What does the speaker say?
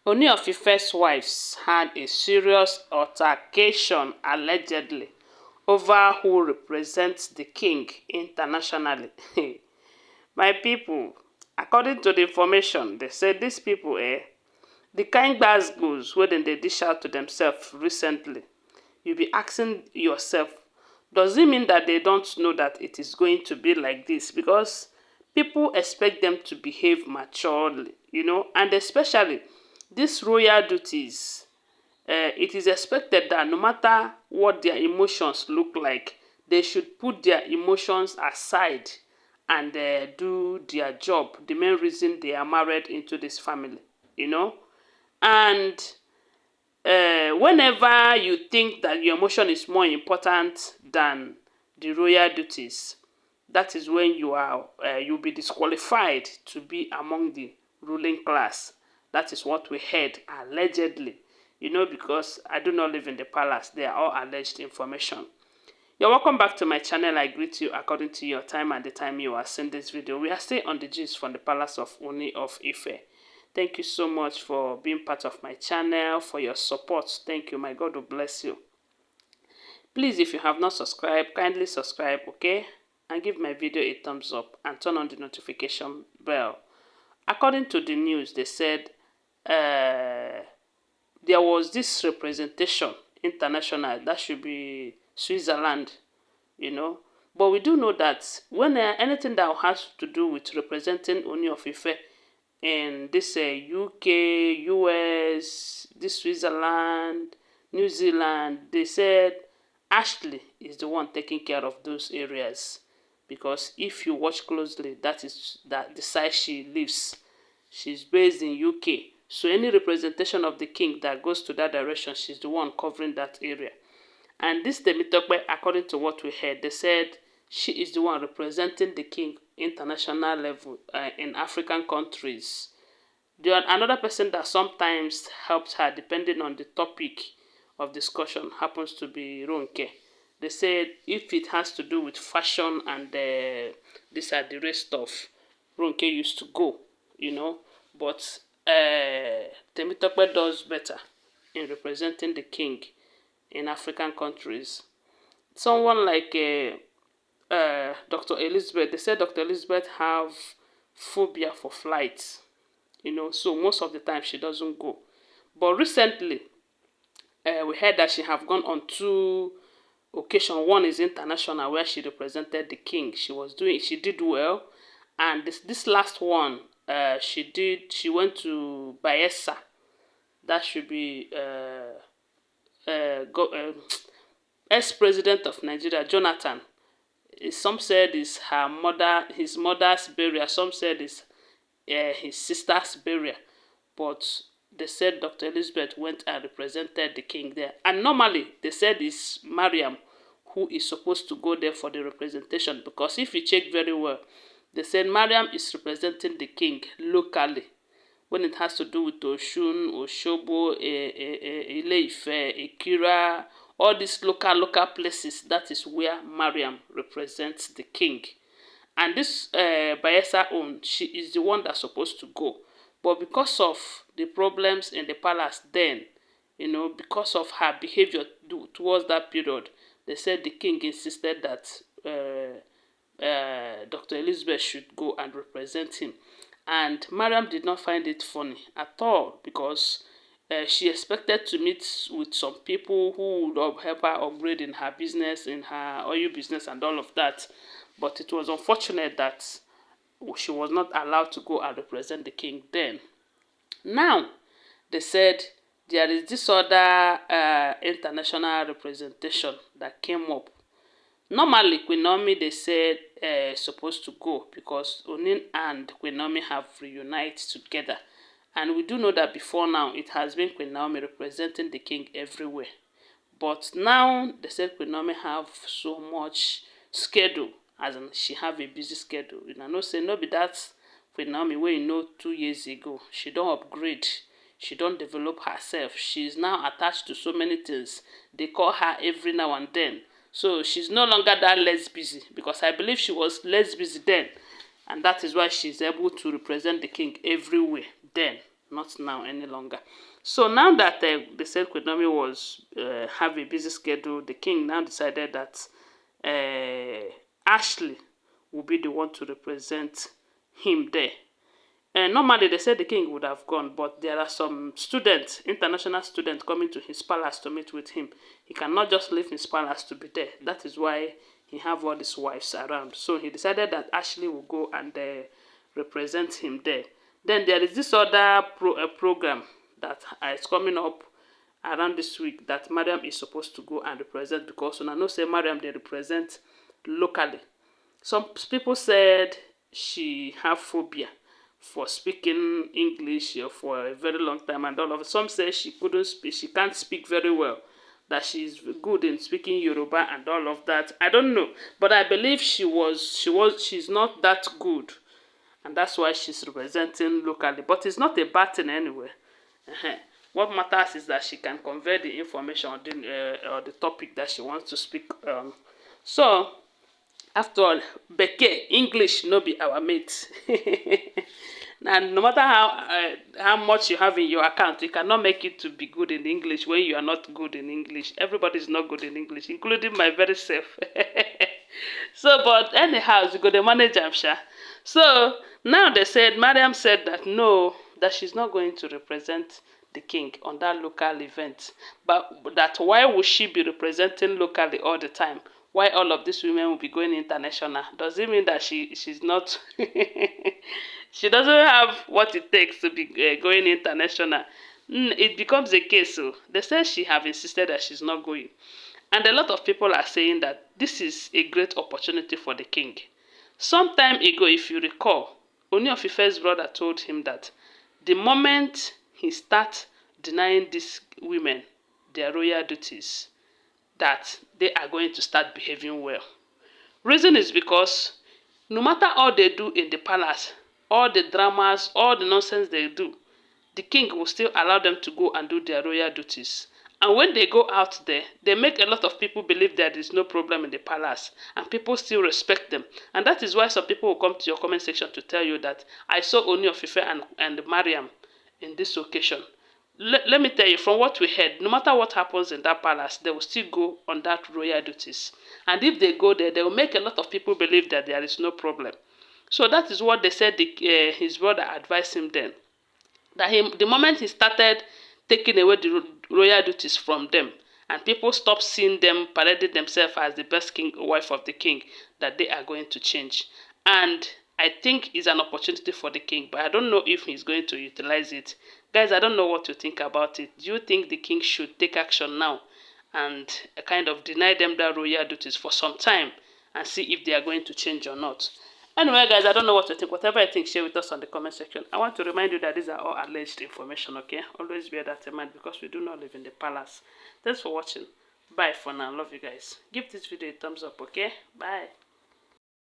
Ooni of Ife's wives had a serious altercation allegedly over who represents the king internationally. My people, according to the information, they said these people, the kind gbasgbos wey dem dey dish out to themselves recently, you be asking yourself, does it mean that they don't know that it is going to be like this? Because people expect them to behave maturely, and especially these royal duties. It is expected that no matter what their emotions look like, they should put their emotions aside and do their job, the main reason they are married into this family, And whenever you think that your emotion is more important than the royal duties, that is when you'll be disqualified to be among the ruling class. That is what we heard allegedly, because I do not live in the palace. They are all alleged information. You're welcome back to my channel. I greet you according to your time and the time you are seeing this video. We are still on the gist from the palace of Ooni of Ife. Thank you so much for being part of my channel, for your support. Thank you. My God will bless you. Please, if you have not subscribed, kindly subscribe, okay? And give my video a thumbs up and turn on the notification bell. According to the news, they said there was this representation international, that should be Switzerland, But we do know that when anything that has to do with representing Ooni of Ife in this UK, US, this Switzerland, New Zealand, they said Ashley is the one taking care of those areas. Because if you watch closely, that is the side she lives. She's based in UK. So any representation of the king that goes to that direction, she's the one covering that area. And this Temitope, according to what we heard, they said she is the one representing the king international level in African countries. Another person that sometimes helps her, depending on the topic of discussion, happens to be Ronke. They said if it has to do with fashion and this are the rest stuff, Ronke used to go, But Temitope does better in representing the king in African countries. Someone like Dr. Elizabeth, they said Dr. Elizabeth have phobia for flights, so most of the time she doesn't go. But recently, we heard that she have gone on 2 occasions. One is international, where she represented the king. She did well, and this last one, she went to Bayelsa. That should be ex-president of Nigeria, Jonathan. Some said it's his mother's burial. Some said it's his sister's burial. But they said Dr. Elizabeth went and represented the king there. And normally, they said it's Mariam who is supposed to go there for the representation. Because if you check very well, they said Mariam is representing the king locally. When it has to do with Osun, Oshobo, Ile-Ife, Ikira, all these local places, that is where Mariam represents the king. And this Bayelsa own, she is the one that's supposed to go. But because of the problems in the palace then, because of her behavior towards that period, they said the king insisted that Dr. Elizabeth should go and represent him. And Mariam did not find it funny at all, because she expected to meet with some people who would help her upgrade in her business, in her oil business and all of that. But it was unfortunate that she was not allowed to go and represent the king then. Now, they said there is this other international representation that came up. Normally, Queen Naomi, they said, supposed to go because Ooni and Queen Naomi have reunited together. And we do know that before now, it has been Queen Naomi representing the king everywhere. But now, they said Queen Naomi have so much schedule, as in she have a busy schedule. No be that Queen Naomi wey 2 years ago. She don't upgrade. She don't develop herself. She is now attached to so many things. They call her every now and then. So she's no longer that less busy, because I believe she was less busy then. And that is why she's able to represent the king everywhere then. not now any longer. So now that they said Queen Naomi was have a busy schedule, the king now decided that Ashley will be the one to represent him there. And normally they said the king would have gone, but there are some students, international students, coming to his palace to meet with him. He cannot just leave his palace to be there. That is why he have all his wives around. So he decided that Ashley will go and represent him there. Then there is this other program that is coming up around this week that Mariam is supposed to go and represent, because when I know say Mariam they represent locally. Some people said she have phobia for speaking English for a very long time, and all of it. Some say she couldn't speak, she can't speak very well, that she's good in speaking Yoruba and all of that. I don't know, but I believe she's not that good, and that's why she's representing locally. But it's not a bad thing anyway. What matters is that she can convey the information or the topic that she wants to speak on. So after all, Beke, English no be our mate. And no matter how much you have in your account, you cannot make it to be good in English when you are not good in English. Everybody is not good in English, including my very self. So, but anyhow, you go to manage am, sha. So now they said, Mariam said that no, that she's not going to represent the king on that local event. But that why would she be representing locally all the time? Why all of these women will be going international? Does it mean that she's not she doesn't have what it takes to be going international? It becomes a case. So they say she have insisted that she's not going. And a lot of people are saying that this is a great opportunity for the king. Some time ago, if you recall, Ooni of Ife's brother told him that the moment he starts denying these women their royal duties, that they are going to start behaving well. Reason is because no matter all they do in the palace, all the dramas, all the nonsense they do, the king will still allow them to go and do their royal duties. And when they go out there, they make a lot of people believe there is no problem in the palace, and people still respect them. And that is why some people will come to your comment section to tell you that I saw Ooni of Ife and Mariam in this occasion. Let me tell you, from what we heard, no matter what happens in that palace, they will still go on that royal duties. And if they go there, they will make a lot of people believe that there is no problem. So that is what they said his brother advised him then. That the moment he started taking away the royal duties from them, and people stop seeing them parading themselves as the best wife of the king, that they are going to change. And I think it's an opportunity for the king, but I don't know if he's going to utilize it. Guys, I don't know what you think about it. Do you think the king should take action now and kind of deny them their royal duties for some time and see if they are going to change or not? Anyway, guys, I don't know what you think. Whatever you think, share with us on the comment section. I want to remind you that these are all alleged information, okay? Always bear that in mind because we do not live in the palace. Thanks for watching. Bye for now. Love you guys. Give this video a thumbs up, okay? Bye.